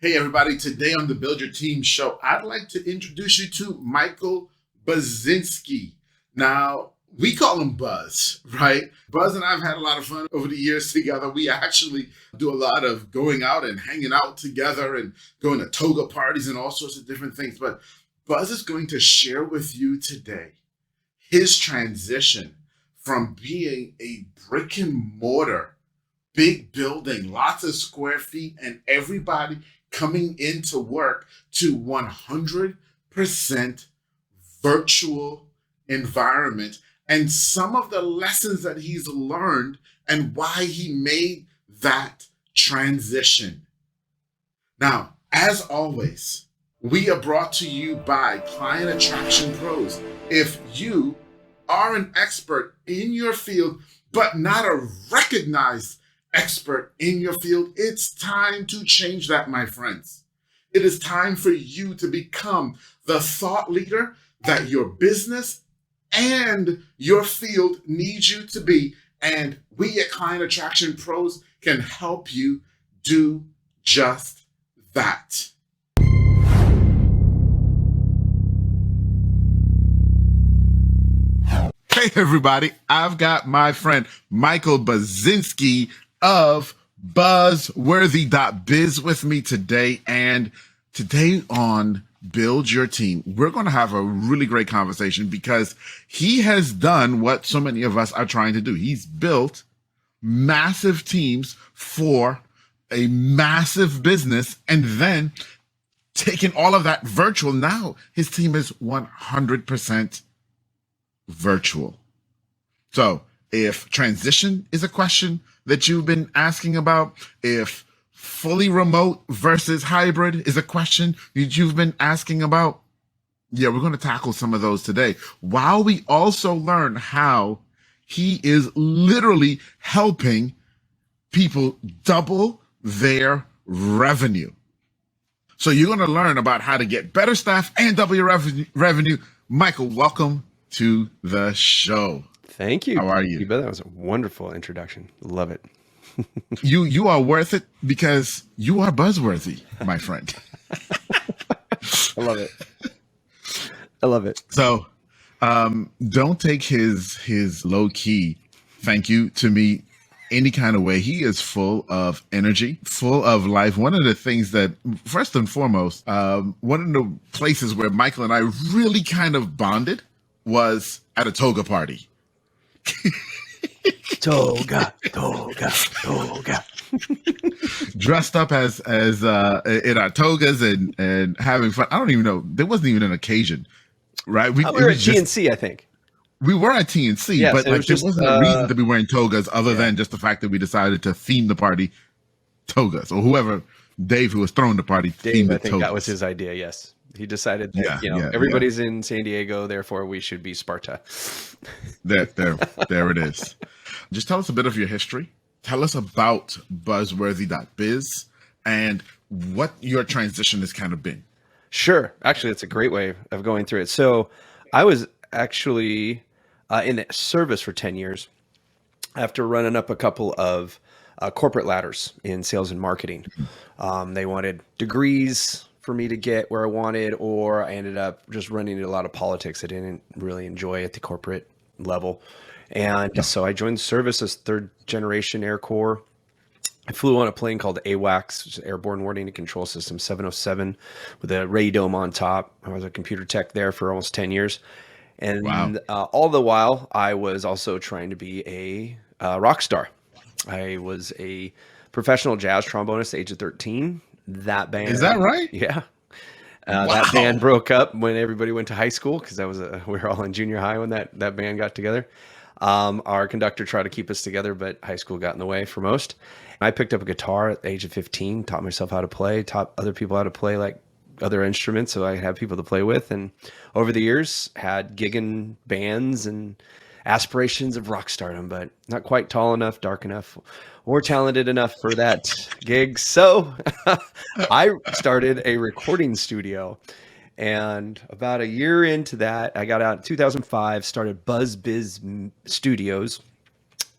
Hey, everybody. Today on the Build Your Team show, I'd like to introduce you to Michael Buzinski. Now, we call him Buzz, right? Buzz and I have had a lot of fun over the years together. We actually do a lot of going out and hanging out together and going to toga parties and all sorts of different things. But Buzz is going to share with you today his transition from being a brick and mortar, big building, lots of square feet, and everybody coming into work to 100% virtual environment, and some of the lessons that he's learned and why he made that transition. Now, as always, we are brought to you by Client Attraction Pros. If you are an expert in your field, but not a recognized expert in your field, it's time to change that, my friends. It is time for you to become the thought leader that your business and your field needs you to be. And we at Client Attraction Pros can help you do just that. Hey, everybody. I've got my friend Michael Buzinski of Buzzworthybiz with me today. And today on Build Your Team, we're going to have a really great conversation because he has done what so many of us are trying to do. He's built massive teams for a massive business and then taken all of that virtual. Now his team is 100% virtual. So if transition is a question that you've been asking about, if fully remote versus hybrid is a question that you've been asking about, yeah, we're going to tackle some of those today, while we also learn how he is literally helping people double their revenue. So you're going to learn about how to get better staff and double your revenue. Michael, welcome to the show. Thank you. How are you? That was a wonderful introduction. Love it. You are worth it because you are buzzworthy, my friend. I love it. I love it. So don't take his low key thank you to me any kind of way. He is full of energy, full of life. One of the things that, first and foremost, one of the places where Michael and I really kind of bonded was at a toga party. Toga. Dressed up as in our togas and having fun. I don't even know. There wasn't even an occasion, right? We were at TNC, I think. We were at TNC, yes, but like there wasn't a reason to be wearing togas other than just the fact that we decided to theme the party togas, or whoever, Dave, who was throwing the party, themed I it think togas. That was his idea. Yes, he decided that everybody's in San Diego, therefore we should be Sparta. There it is. Just tell us a bit of your history. Tell us about Buzzworthy.biz and what your transition has kind of been. Sure. Actually, that's a great way of going through it. So I was actually in the service for 10 years after running up a couple of corporate ladders in sales and marketing. They wanted degrees for me to get where I wanted, or I ended up just running into a lot of politics I didn't really enjoy at the corporate level. And so I joined the service as third generation Air Corps. I flew on a plane called AWACS, which is Airborne Warning and Control System 707, with a radome on top. I was a computer tech there for almost 10 years. And all the while, I was also trying to be a rock star. I was a professional jazz trombonist at the age of 13. That band. Is that right? Yeah. That band broke up when everybody went to high school because we were all in junior high when that band got together. Our conductor tried to keep us together, but high school got in the way for most. I picked up a guitar at the age of 15, taught myself how to play, taught other people how to play like other instruments so I had people to play with. And over the years, had gigging bands and aspirations of rock stardom, but not quite tall enough, dark enough, or talented enough for that gig. So I started a recording studio. And about a year into that, I got out in 2005, started BuzzBiz Studios,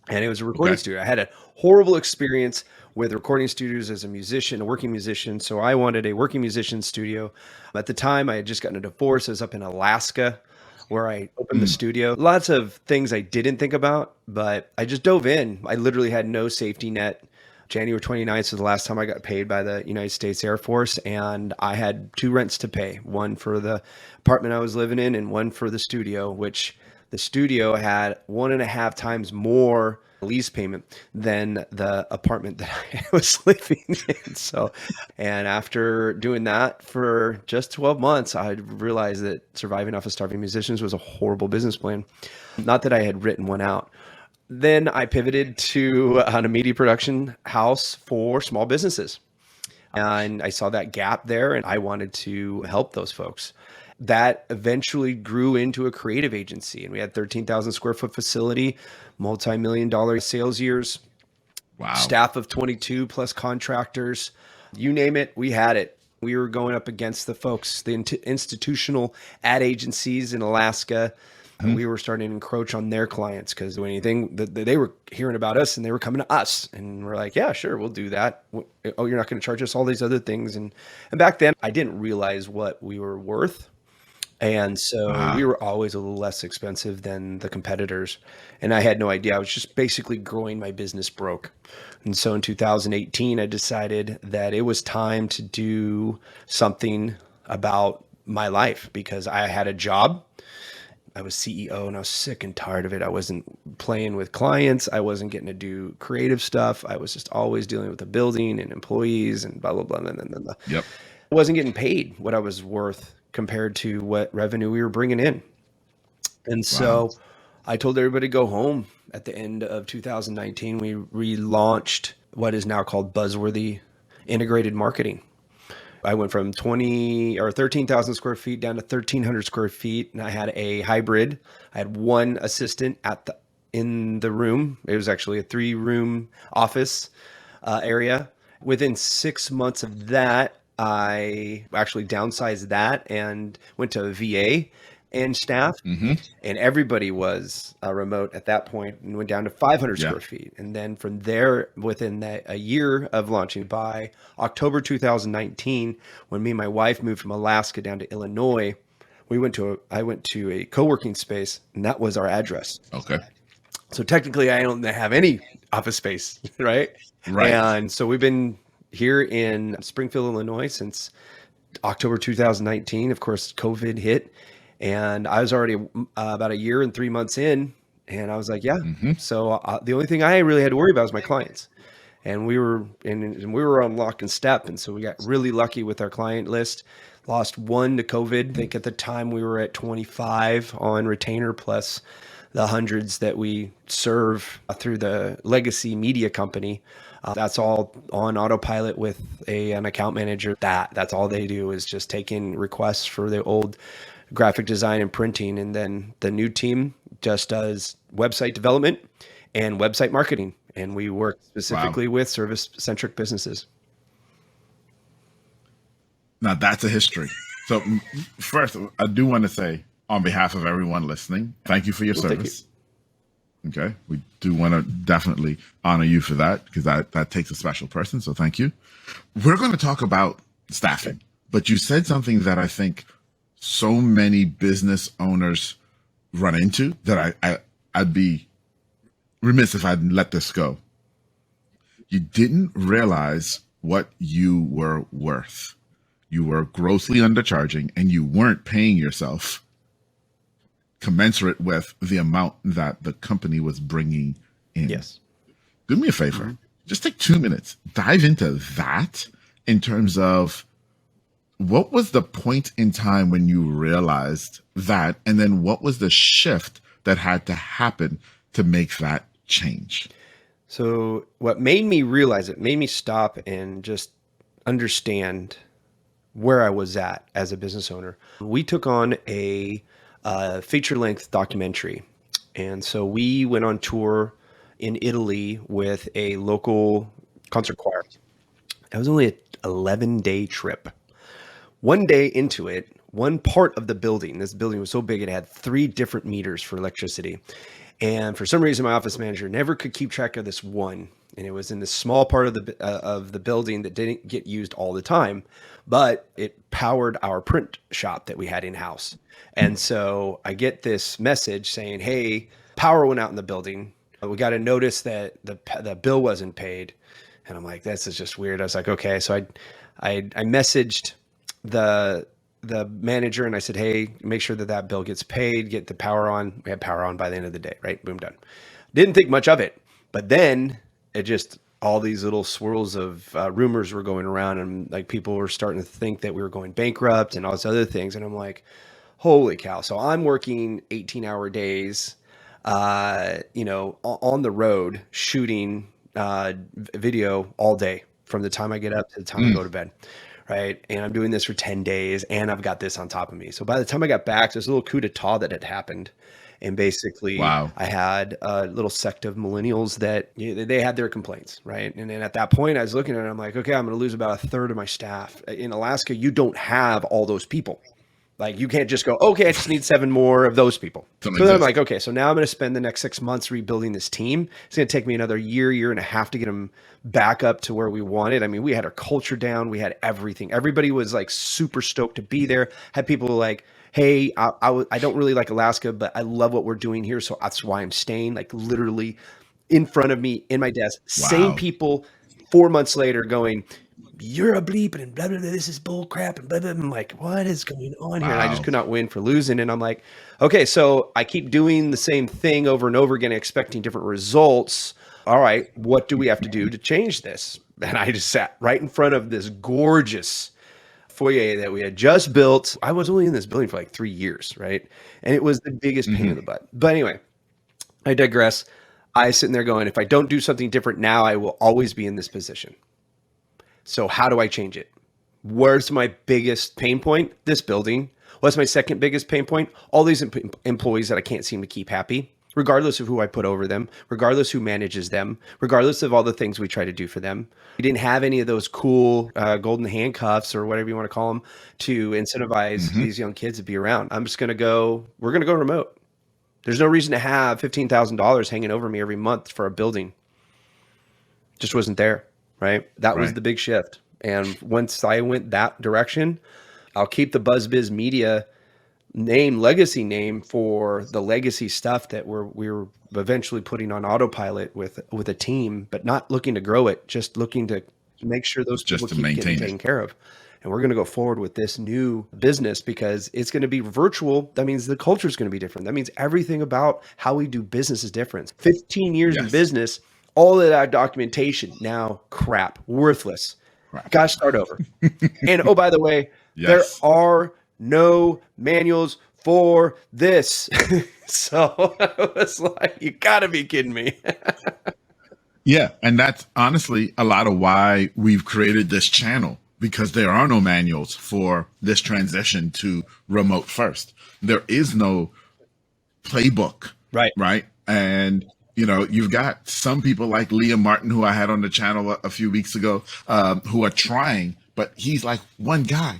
and it was a recording studio. I had a horrible experience with recording studios as a musician, a working musician. So I wanted a working musician studio. At the time, I had just gotten a divorce. I was up in Alaska where I opened the studio. Lots of things I didn't think about, but I just dove in. I literally had no safety net. January 29th was the last time I got paid by the United States Air Force, and I had two rents to pay, one for the apartment I was living in and one for the studio, which the studio had 1.5 times more lease payment than the apartment that I was living in. So, and after doing that for just 12 months, I realized that surviving off of starving musicians was a horrible business plan. Not that I had written one out. Then I pivoted to a media production house for small businesses. And I saw that gap there and I wanted to help those folks. That eventually grew into a creative agency, and we had 13,000 square foot facility, multi-million-dollar sales years, Wow. staff of 22 plus contractors, you name it, we had it. We were going up against the folks, the institutional ad agencies in Alaska. We were starting to encroach on their clients because anything that they were hearing about us and they were coming to us, and we're like, yeah, sure, we'll do that. Oh, you're not going to charge us all these other things. And back then I didn't realize what we were worth. And so we were always a little less expensive than the competitors. And I had no idea. I was just basically growing my business broke. And so in 2018, I decided that it was time to do something about my life because I had a job. I was CEO and I was sick and tired of it. I wasn't playing with clients. I wasn't getting to do creative stuff. I was just always dealing with the building and employees and blah, blah, blah. And Yep. I wasn't getting paid what I was worth compared to what revenue we were bringing in. And so I told everybody to go home. At the end of 2019, we relaunched what is now called Buzzworthy Integrated Marketing. I went from 13,000 square feet down to 1,300 square feet, and I had a hybrid. I had one assistant in the room. It was actually a 3-room office area. Within 6 months of that, I actually downsized that and went to a VA and staff, and everybody was remote at that point, and went down to 500 square feet. And then from there, within a year of launching, by October 2019, when me and my wife moved from Alaska down to Illinois, I went to a co-working space, and that was our address. Okay. So technically, I don't have any office space, right? Right. And so we've been here in Springfield, Illinois since October 2019. Of course, COVID hit. And I was already about a year and 3 months in, and I was like, yeah. So the only thing I really had to worry about was my clients, and we were on lock and step. And so we got really lucky with our client list. Lost one to COVID. I think at the time we were at 25 on retainer, plus the hundreds that we serve through the legacy media company. That's all on autopilot with an account manager. That's all they do is just take in requests for the old graphic design and printing. And then the new team just does website development and website marketing. And we work specifically with service-centric businesses. Now that's a history. So first, I do want to say on behalf of everyone listening, thank you for your service. Okay. We do want to definitely honor you for that, because that takes a special person. So thank you. We're going to talk about staffing, but you said something that I think so many business owners run into that I'd be remiss if I'd let this go. You didn't realize what you were worth. You were grossly undercharging, and you weren't paying yourself commensurate with the amount that the company was bringing in. Yes. Do me a favor. Just take 2 minutes. Dive into that in terms of what was the point in time when you realized that, and then what was the shift that had to happen to make that change? So what made me realize it, made me stop and just understand where I was at as a business owner. We took on a feature-length documentary. And so we went on tour in Italy with a local concert choir. It was only an 11-day trip. One day into it, one part of the building, this building was so big, it had 3 different meters for electricity. And for some reason, my office manager never could keep track of this one. and it was in this small part of the building that didn't get used all the time, but it powered our print shop that we had in house. And so I get this message saying, "Hey, power went out in the building. We got a notice that the bill wasn't paid." And I'm like, "This is just weird." I was like, "Okay." So I messaged the manager and I said, "Hey, make sure that bill gets paid, get the power on." We had power on by the end of the day, right? Boom, done. Didn't think much of it, but then it just, all these little swirls of rumors were going around, and like people were starting to think that we were going bankrupt and all these other things. And I'm like, holy cow. So I'm working 18-hour days, on the road shooting video all day from the time I get up to the time I go to bed. Right. And I'm doing this for 10 days and I've got this on top of me. So by the time I got back, there's a little coup d'etat that had happened. And basically Wow. I had a little sect of millennials that they had their complaints. Right. And then at that point I was looking at it, I'm like, okay, I'm going to lose about a third of my staff. In Alaska, you don't have all those people. Like you can't just go, okay, I just need 7 more of those people. So then I'm like, okay, so now I'm going to spend the next 6 months rebuilding this team. It's going to take me another year and a half to get them back up to where we wanted. I mean, we had our culture down. We had everything. Everybody was like super stoked to be there. Had people like, hey, I don't really like Alaska, but I love what we're doing here. So that's why I'm staying, like literally in front of me in my desk. Wow. Same people 4 months later going, "You're a bleep and blah, blah, blah, this is bull crap and blah, blah, blah." I'm like, what is going on here? And I just could not win for losing. And I'm like, okay, so I keep doing the same thing over and over again, expecting different results. All right, what do we have to do to change this? And I just sat right in front of this gorgeous foyer that we had just built. I was only in this building for like 3 years, right? And it was the biggest pain in the butt. But anyway, I digress. I was sitting there going, if I don't do something different now, I will always be in this position. So how do I change it? Where's my biggest pain point? This building. What's my second biggest pain point? All these employees that I can't seem to keep happy, regardless of who I put over them, regardless who manages them, regardless of all the things we try to do for them. We didn't have any of those cool golden handcuffs or whatever you want to call them to incentivize these young kids to be around. We're going to go remote. There's no reason to have $15,000 hanging over me every month for a building. Just wasn't there. Right. That was the big shift. And once I went that direction, I'll keep the BuzzBiz Media legacy name for the legacy stuff that we're eventually putting on autopilot with a team, but not looking to grow it, just looking to make sure those people keep getting taken care of. And we're going to go forward with this new business because it's going to be virtual. That means the culture is going to be different. That means everything about how we do business is different. 15 years in business. All of that documentation, now crap, worthless. Got to start over. And oh, by the way, there are no manuals for this. So I was like, you got to be kidding me. Yeah. And that's honestly a lot of why we've created this channel, because there are no manuals for this transition to remote first. There is no playbook. Right. And you've got some people like Leah Martin, who I had on the channel a few weeks ago, who are trying, but he's like one guy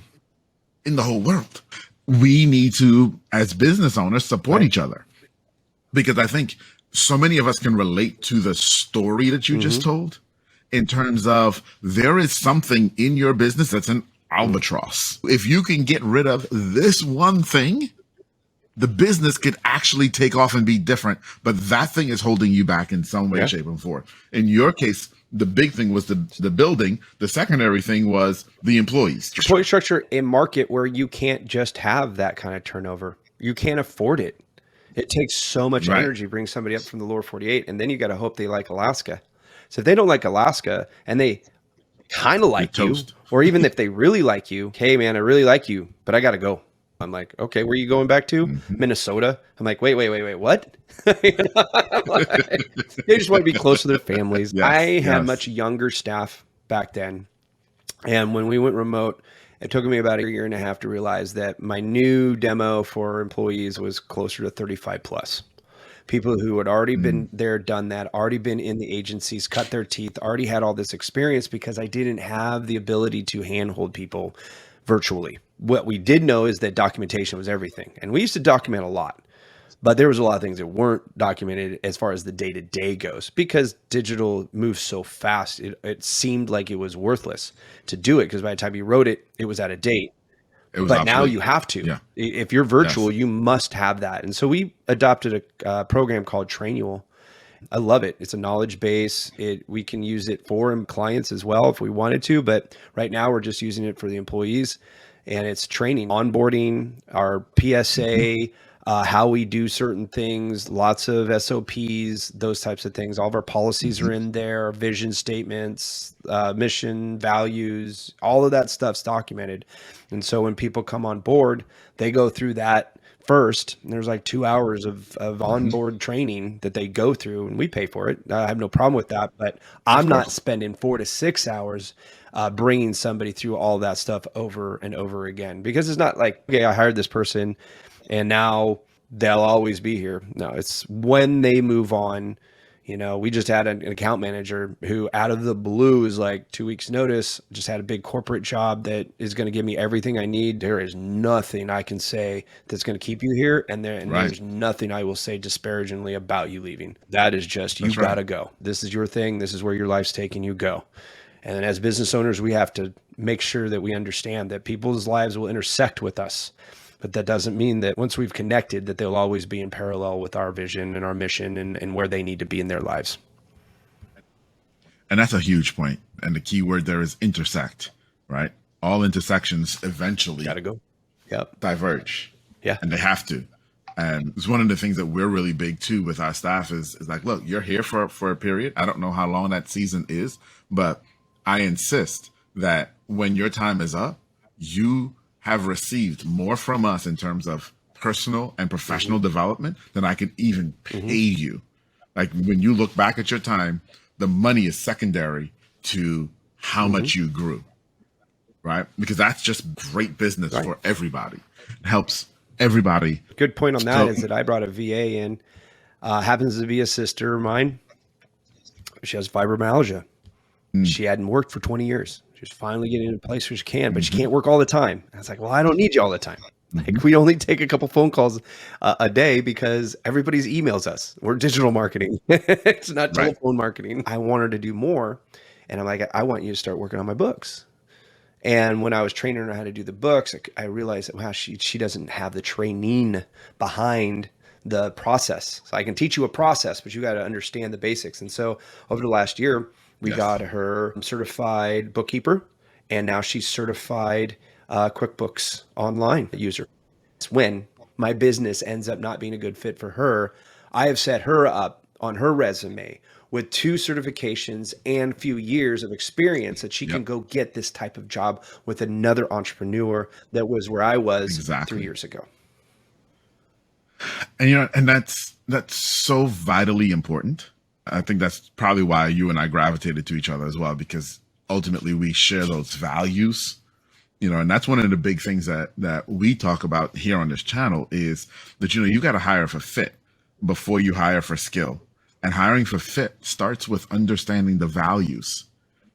in the whole world. We need to, as business owners, support each other, because I think so many of us can relate to the story that you just told in terms of there is something in your business that's an albatross. If you can get rid of this one thing, the business could actually take off and be different, but that thing is holding you back in some way, shape, and form. In your case, the big thing was the building. The secondary thing was the employees. Employee structure in market where you can't just have that kind of turnover. You can't afford it. It takes so much energy to bring somebody up from the lower 48, and then you got to hope they like Alaska. So if they don't like Alaska and they kind of like you, or even if they really like you, hey man, I really like you, but I got to go. I'm like, okay, where are you going back to? Minnesota. I'm like, wait, what? They just want to be close to their families. I had much younger staff back then. And when we went remote, it took me about a year and a half to realize that my new demo for employees was closer to 35 plus. People who had already been there, done that, already been in the agencies, cut their teeth, already had all this experience, because I didn't have the ability to handhold people virtually. What we did know is that documentation was everything. And we used to document a lot. But there was a lot of things that weren't documented as far as the day to day goes because digital moves so fast. It seemed like it was worthless to do it because by the time you wrote it, it was out of date. It was But now obsolete. you have to. Yeah. If you're Yes. virtual, you must have that. And so we adopted a program called Trainual. I love it. It's a knowledge base. We can use it for clients as well if we wanted to, but right now we're just using it for the employees, and it's training, onboarding, our PSA, how we do certain things, lots of SOPs, those types of things. All of our policies are in there, vision statements, mission, values, all of that stuff's documented. And so when people come on board, they go through that first. And there's like 2 hours of onboard training that they go through, and we pay for it. I have no problem with that, but Of I'm not course. spending 4 to 6 hours bringing somebody through all that stuff over and over again, because it's not like, okay, I hired this person and now they'll always be here. No, it's when they move on. We just had an account manager who out of the blue is like 2 weeks notice, just had a big corporate job that is going to give me everything I need. There is nothing I can say that's going to keep you here. And Right. there's nothing I will say disparagingly about you leaving. That is just, you That's right. got to go. This is your thing. This is where your life's taking you, go. And then as business owners, we have to make sure that we understand that people's lives will intersect with us. But that doesn't mean that once we've connected, that they'll always be in parallel with our vision and our mission and where they need to be in their lives. And that's a huge point. And the key word there is intersect, right? All intersections eventually Got to go. Yep. diverge. Yeah. And they have to. And it's one of the things that we're really big too with our staff is like, look, you're here for a period. I don't know how long that season is, but I insist that when your time is up, you have received more from us in terms of personal and professional development than I could even pay you. Like when you look back at your time, the money is secondary to how much you grew, right? Because that's just great business for everybody. It helps everybody. Good point on that is that I brought a VA in, happens to be a sister of mine. She has fibromyalgia. She hadn't worked for 20 years. She's finally getting in a place where she can, but she can't work all the time. I was like, well, I don't need you all the time. Like, we only take a couple phone calls a day because everybody's emails us. We're digital marketing. It's not telephone marketing. I want her to do more. And I'm like, I want you to start working on my books. And when I was training her how to do the books, I realized that, wow, she doesn't have the training behind the process. So I can teach you a process, but you got to understand the basics. And so over the last year, we got her certified bookkeeper, and now she's certified QuickBooks Online user. It's when my business ends up not being a good fit for her, I have set her up on her resume with 2 certifications and a few years of experience that she can go get this type of job with another entrepreneur that was where I was 3 years ago. And and that's so vitally important. I think that's probably why you and I gravitated to each other as well, because ultimately we share those values, and that's one of the big things that we talk about here on this channel is that, you got to hire for fit before you hire for skill. And hiring for fit starts with understanding the values,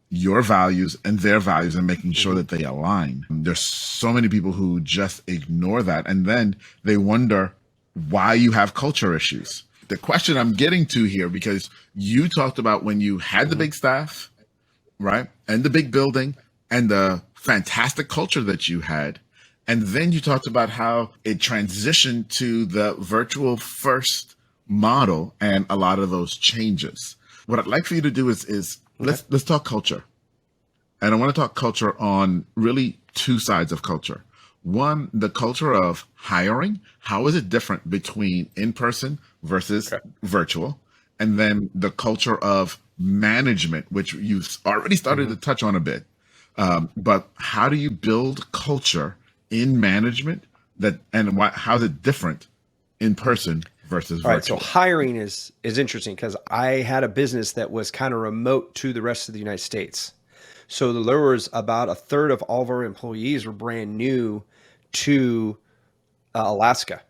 your values and their values, and making sure that they align. There's so many people who just ignore that. And then they wonder why you have culture issues. The question I'm getting to here, because you talked about when you had the big staff, right? And the big building and the fantastic culture that you had. And then you talked about how it transitioned to the virtual first model and a lot of those changes. What I'd like for you to do is let's talk culture. And I want to talk culture on really 2 sides of culture. One, the culture of hiring. How is it different between in-person versus virtual? And then the culture of management, which you've already started to touch on a bit. But how do you build culture in management how is it different in person versus virtual? All right, so hiring is interesting because I had a business that was kind of remote to the rest of the United States. So there was about a third of all of our employees were brand new to Alaska.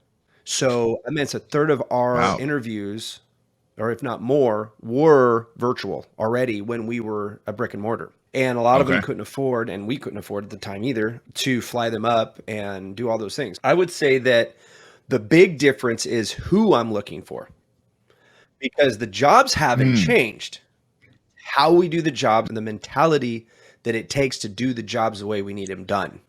So I mean, it's a third of our interviews, or if not more, were virtual already when we were a brick and mortar. And a lot of them couldn't afford, and we couldn't afford at the time either, to fly them up and do all those things. I would say that The big difference is who I'm looking for, because the jobs haven't changed. How we do the job and the mentality that it takes to do the jobs the way we need them done.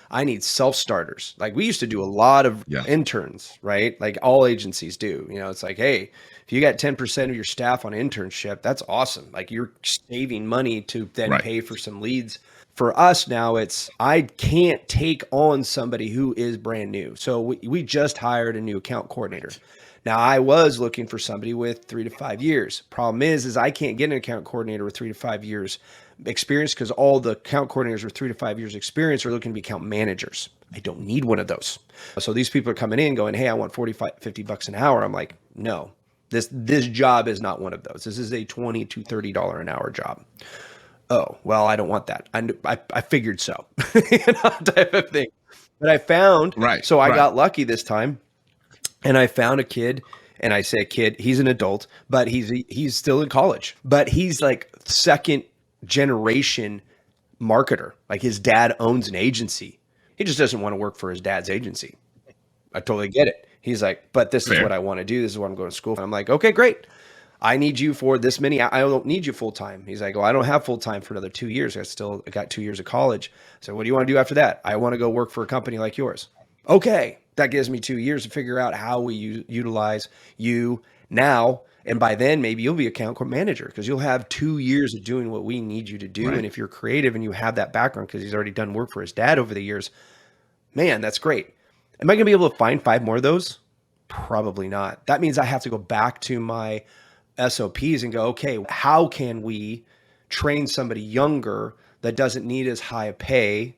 I need self-starters. Like we used to do a lot of Yes. interns, right? Like all agencies do. You know, it's like, hey, if you got 10% of your staff on internship, that's awesome. Like you're saving money to then Right. pay for some leads. For us now, it's I can't take on somebody who is brand new. So we just hired a new account coordinator. Now I was looking for somebody with 3 to 5 years. Problem is I can't get an account coordinator with 3 to 5 years experience, because all the account coordinators with 3 to 5 years experience are looking to be account managers. I don't need one of those. So these people are coming in going, hey, I want 45, 50 bucks an hour. I'm like, no, this job is not one of those. This is a $20 to $30 an hour job. Oh, well, I don't want that. I figured so, type of thing. But I found, Right. So I right. got lucky this time, and I found a kid. And I say a kid, he's an adult, but he's still in college. But he's like second generation marketer. Like his dad owns an agency. He just doesn't want to work for his dad's agency. I totally get it. He's like, but this is Fair. what I want to do. This is what I'm going to school for. I'm like, okay, great. I need you for this many. I don't need you full time. He's like, well, I don't have full time for another 2 years. I got 2 years of college. So what do you want to do after that? I want to go work for a company like yours. Okay. That gives me 2 years to figure out how we utilize you now. And by then, maybe you'll be account manager, because you'll have 2 years of doing what we need you to do. Right. And if you're creative and you have that background, because he's already done work for his dad over the years, man, that's great. Am I going to be able to find 5 more of those? Probably not. That means I have to go back to my SOPs and go, okay, how can we train somebody younger that doesn't need as high a pay,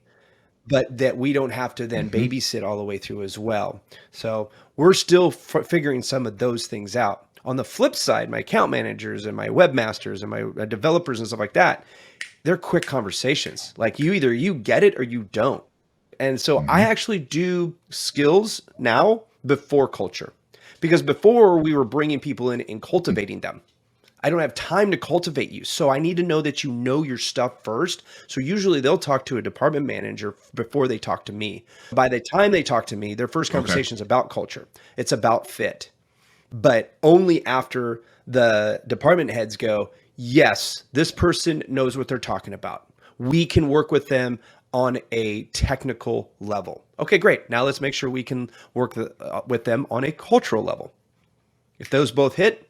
but that we don't have to then babysit all the way through as well? So we're still figuring some of those things out. On the flip side, my account managers and my webmasters and my developers and stuff like that, they're quick conversations. Like either you get it or you don't. And so I actually do skills now before culture, because before we were bringing people in and cultivating them. I don't have time to cultivate you. So I need to know that you know your stuff first. So usually they'll talk to a department manager before they talk to me. By the time they talk to me, their first conversation is about culture. It's about fit. But only after the department heads go, yes, this person knows what they're talking about. We can work with them on a technical level. Okay, great. Now let's make sure we can work with them on a cultural level. If those both hit,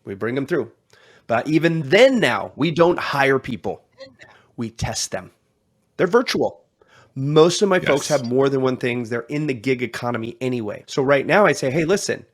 we bring them through. But even then now, we don't hire people. We test them. They're virtual. Most of my folks have more than one thing. They're in the gig economy anyway. So right now I say, hey, listen,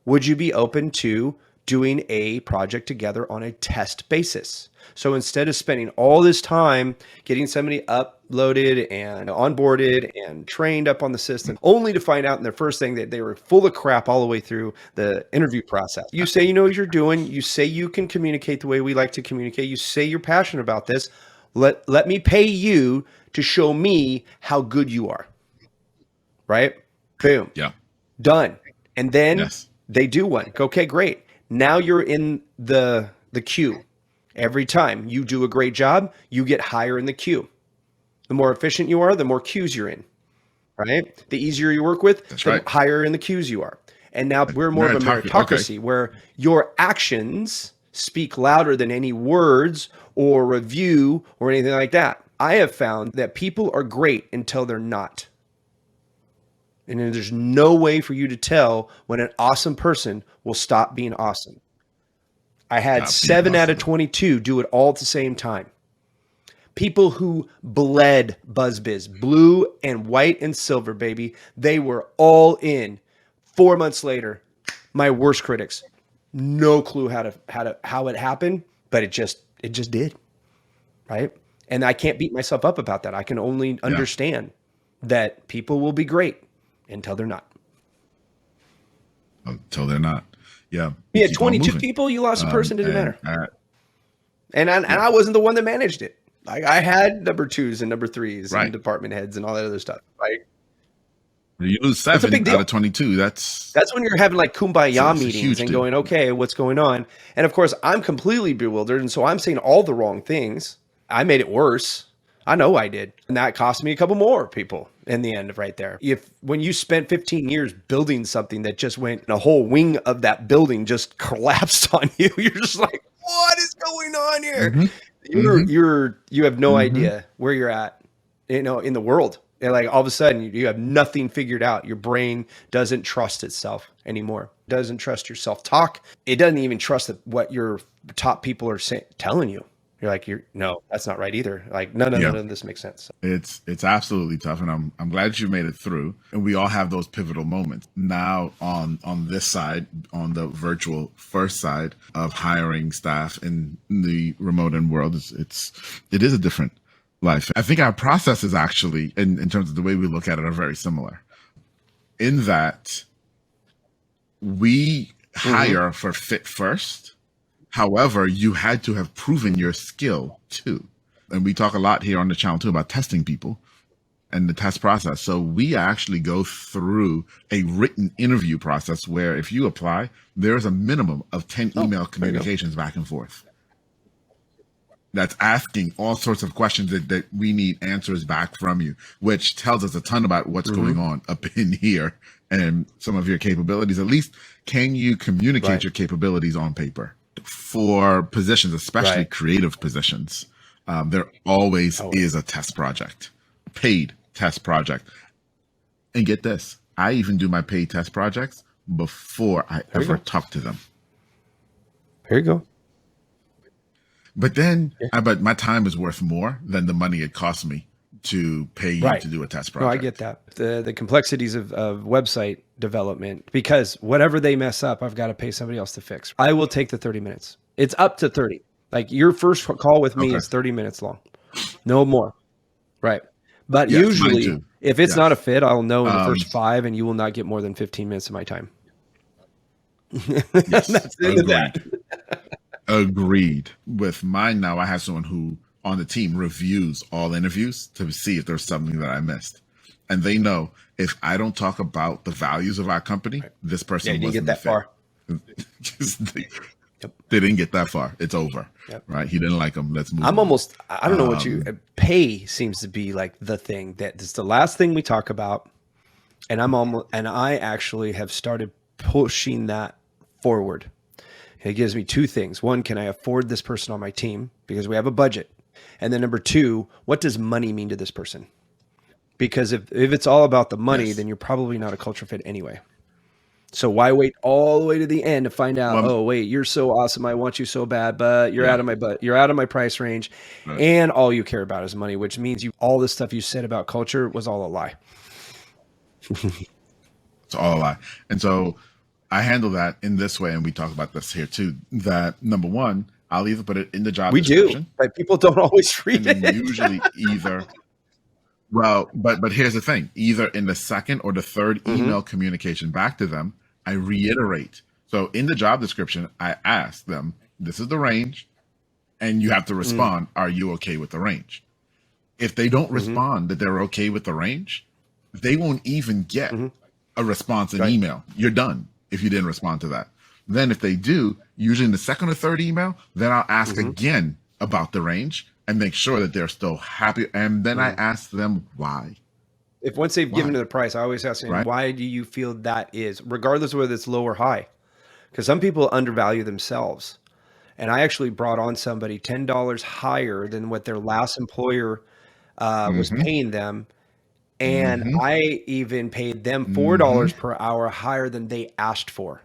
would you be open to doing a project together on a test basis? So instead of spending all this time getting somebody uploaded and onboarded and trained up on the system, only to find out in their first thing that they were full of crap all the way through the interview process. You say you know what you're doing. You say you can communicate the way we like to communicate. You say you're passionate about this. Let me pay you to show me how good you are. Right? Boom. Yeah. Done. And then they do one. Okay, great. Now you're in the queue. Every time you do a great job, you get higher in the queue. The more efficient you are, the more queues you're in, right? The easier you work with, the higher in the queues you are. And now we're more of a meritocracy where your actions speak louder than any words or review or anything like that. I have found that people are great until they're not. And then there's no way for you to tell when an awesome person will stop being awesome. I had 7 out of 22 do it all at the same time. People who bled Buzzbiz, blue and white and silver, baby. They were all in. 4 months later, my worst critics, no clue how it happened, but it just did, right? And I can't beat myself up about that. I can only understand that people will be great until they're not. Until they're not. Yeah. You had 22 people, you lost a person, didn't matter. And I wasn't the one that managed it. I had number 2s and number 3s and department heads and all that other stuff. Right? You lose 7 out of 22. That's when you're having like kumbaya meetings and going, okay, what's going on? And of course, I'm completely bewildered. And so I'm saying all the wrong things. I made it worse. I know I did. And that cost me a couple more people in the end right there. When you spent 15 years building something that just went, and a whole wing of that building just collapsed on you, you're just like, what is going on here? You have no idea where you're at, in the world. And like all of a sudden you have nothing figured out. Your brain doesn't trust itself anymore. Doesn't trust your self-talk. It doesn't even trust what your top people are telling you. You're like, no, that's not right either. Like, none of this makes sense. It's absolutely tough, and I'm glad you made it through. And we all have those pivotal moments. Now on this side, on the virtual first side of hiring staff in the remote end world, it is a different life. I think our processes actually, in terms of the way we look at it, are very similar. In that we hire for fit first. However, you had to have proven your skill too. And we talk a lot here on the channel too about testing people and the test process. So we actually go through a written interview process where if you apply, there's a minimum of 10 email communications back and forth. That's asking all sorts of questions that we need answers back from you, which tells us a ton about what's going on up in here and some of your capabilities. At least, can you communicate your capabilities on paper? For positions, especially creative positions, there always is a test project, paid test project. And get this, I even do my paid test projects before I ever talk to them. Here you go. But then, but my time is worth more than the money it costs me to pay you to do a test project. No, I get that. The complexities of website development, because whatever they mess up, I've got to pay somebody else to fix. I will take the 30 minutes. It's up to 30. Like your first call with me is 30 minutes long. No more. Right. But usually if it's not a fit, I'll know in the first 5 and you will not get more than 15 minutes of my time. Yes, that's the end of that. Agreed. With mine now, I have someone who on the team reviews all interviews to see if there's something that I missed. And they know if I don't talk about the values of our company, this person didn't wasn't get that far. They didn't get that far. It's over. Right. He didn't like them. Let's move on. I don't know what pay seems to be like the thing that's the last thing we talk about. And I actually have started pushing that forward. It gives me 2 things. 1, can I afford this person on my team? Because we have a budget. And then number 2, what does money mean to this person? Because if it's all about the money, then you're probably not a culture fit anyway. So why wait all the way to the end to find out, oh, wait, you're so awesome. I want you so bad, but you're out of my price range. Right. And all you care about is money, which means all this stuff you said about culture was all a lie. It's all a lie. And so I handle that in this way, and we talk about this here too, that number 1, I'll either put it in the job description. We do, but people don't always read it. Usually either, well, but here's the thing, either in the second or the third email communication back to them, I reiterate. So in the job description, I ask them, this is the range, and you have to respond, are you okay with the range? If they don't respond that they're okay with the range, they won't even get a response in email. You're done if you didn't respond to that. Then if they do, usually in the second or third email, then I'll ask again about the range and make sure that they're still happy. And then I ask them why. If once they've given the price, I always ask them, why do you feel that is, regardless of whether it's low or high? Because some people undervalue themselves. And I actually brought on somebody $10 higher than what their last employer was paying them. And I even paid them $4 per hour higher than they asked for.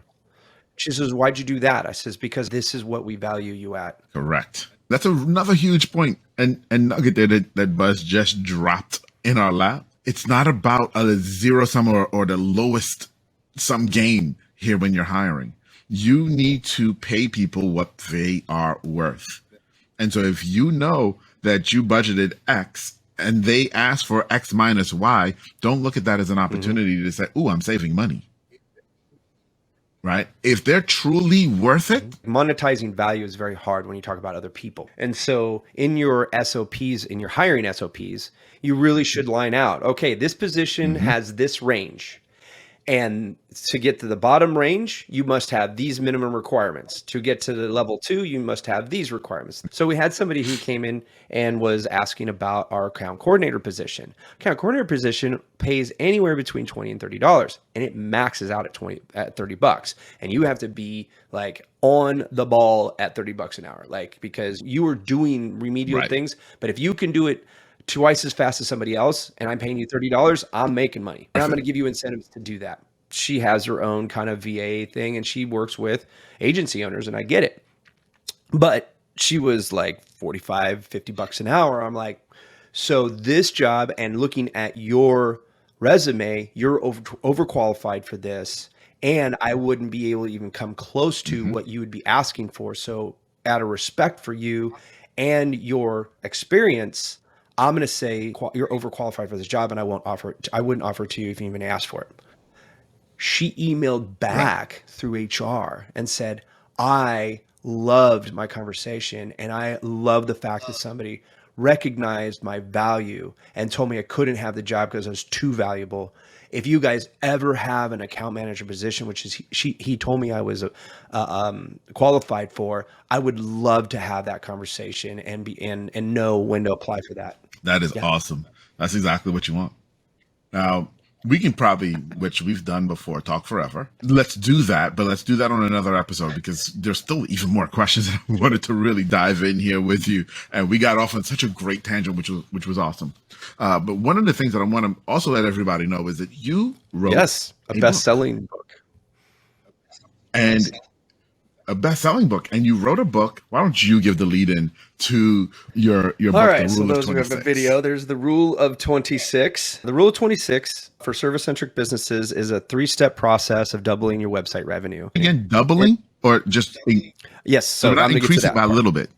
She says, why'd you do that? I says, because this is what we value you at. Correct. That's another huge point and nugget there that Buzz just dropped in our lap. It's not about a zero sum or the lowest sum game here when you're hiring. You need to pay people what they are worth. And so if you know that you budgeted X and they ask for X minus Y, don't look at that as an opportunity to say, ooh, I'm saving money. Right? If they're truly worth it. Monetizing value is very hard when you talk about other people. And so in your SOPs, in your hiring SOPs, you really should line out, okay, this position has this range. And to get to the bottom range, you must have these minimum requirements. To get to the level 2, you must have these requirements. So we had somebody who came in and was asking about our account coordinator position. Account coordinator position pays anywhere between $20 and $30, and it maxes out at $30. And you have to be like on the ball at $30 an hour, like, because you are doing remedial things. But if you can do it twice as fast as somebody else and I'm paying you $30, I'm making money. And I'm going to give you incentives to do that. She has her own kind of VA thing and she works with agency owners, and I get it. But she was like 45, $50 an hour. I'm like, so this job, and looking at your resume, you're overqualified for this. And I wouldn't be able to even come close to what you would be asking for. So out of respect for you and your experience, I'm going to say you're overqualified for this job, and I wouldn't offer it to you if you even asked for it. She emailed back through HR and said, I loved my conversation, and I love the fact that somebody recognized my value and told me I couldn't have the job because I was too valuable. If you guys ever have an account manager position, which is he told me I was qualified for, I would love to have that conversation and know when to apply for that. That is awesome. That's exactly what you want. Now, we can probably, which we've done before, talk forever. Let's do that, but let's do that on another episode, because there's still even more questions that I wanted to really dive in here with you. And we got off on such a great tangent, which was awesome. But one of the things that I want to also let everybody know is that you wrote a best-selling book. And a best-selling book, and you wrote a book. Why don't you give the lead-in to your book? All right, so those who have a video, there's the Rule of 26. The Rule of 26 for service-centric businesses is a 3-step process of doubling your website revenue. Again, doubling or just yes, so I'm not increasing by a little bit.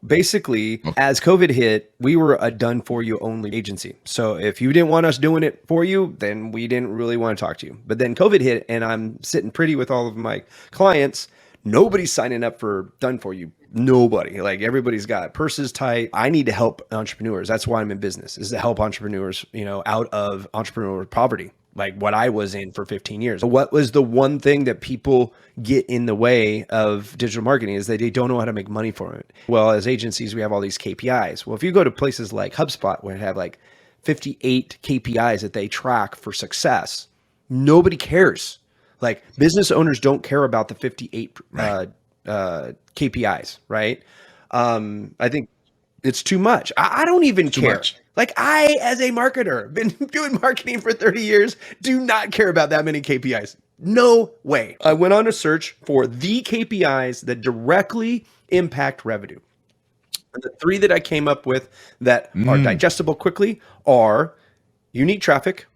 Basically, as COVID hit, we were a done-for-you only agency. So if you didn't want us doing it for you, then we didn't really want to talk to you. But then COVID hit, and I'm sitting pretty with all of my clients. Nobody's signing up for done for you. Nobody. Like, everybody's got purses tight. I need to help entrepreneurs. That's why I'm in business, is to help entrepreneurs, out of entrepreneurial poverty, like what I was in for 15 years. What was the one thing that people get in the way of digital marketing is that they don't know how to make money from it. Well, as agencies, we have all these KPIs. Well, if you go to places like HubSpot, where they have like 58 KPIs that they track for success, nobody cares. Like, business owners don't care about the 58 KPIs, right? I think it's too much. I don't even care. Much. Like, I, as a marketer, been doing marketing for 30 years, do not care about that many KPIs. No way. I went on a search for the KPIs that directly impact revenue. And the 3 that I came up with that are digestible quickly are unique traffic,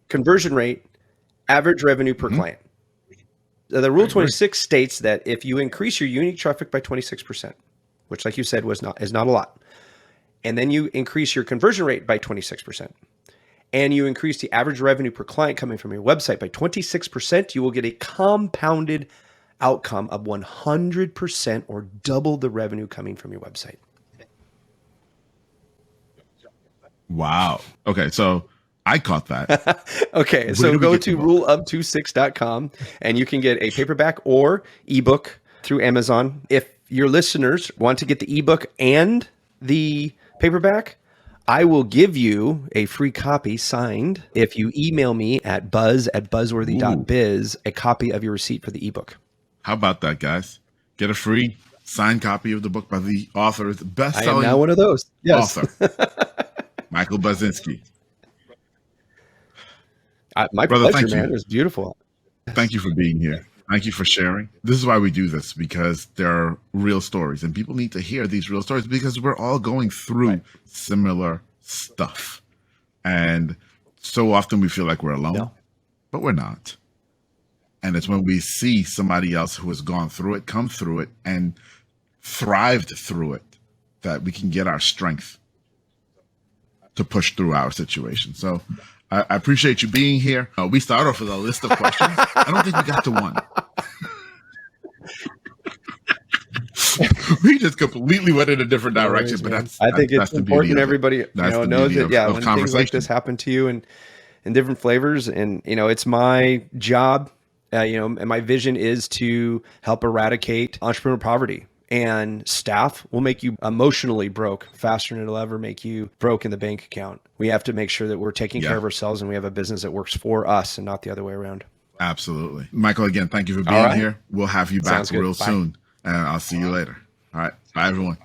conversion rate, average revenue per client. The Rule 26 states that if you increase your unique traffic by 26%, which, like you said, is not a lot, and then you increase your conversion rate by 26%, and you increase the average revenue per client coming from your website by 26%, you will get a compounded outcome of 100%, or double the revenue coming from your website. Wow. Okay, so I caught that. Okay, so go to ruleof26.com and you can get a paperback or ebook through Amazon. If your listeners want to get the ebook and the paperback, I will give you a free copy signed if you email me at buzz@buzzworthy.biz a copy of your receipt for the ebook. How about that, guys? Get a free signed copy of the book by the author, the best-selling I am now one of those. Yes. Author, Michael Buzinski. My Brother, pleasure, man. It was beautiful. Thank you for being here. Thank you for sharing. This is why we do this, because there are real stories, and people need to hear these real stories, because we're all going through similar stuff. And so often we feel like we're alone, but we're not. And it's when we see somebody else who has gone through it, come through it, and thrived through it, that we can get our strength to push through our situation. So I appreciate you being here. We start off with a list of questions. I don't think we got to one. We just completely went in a different direction, but I think it's important everybody knows that. Yeah, when things like this happen to you, and in different flavors. And, it's my job, and my vision is to help eradicate entrepreneur poverty. And staff will make you emotionally broke faster than it'll ever make you broke in the bank account. We have to make sure that we're taking care of ourselves and we have a business that works for us and not the other way around. Absolutely. Michael, again, thank you for being here. We'll have you back real Bye. soon. And I'll see you later. All right. Bye, everyone.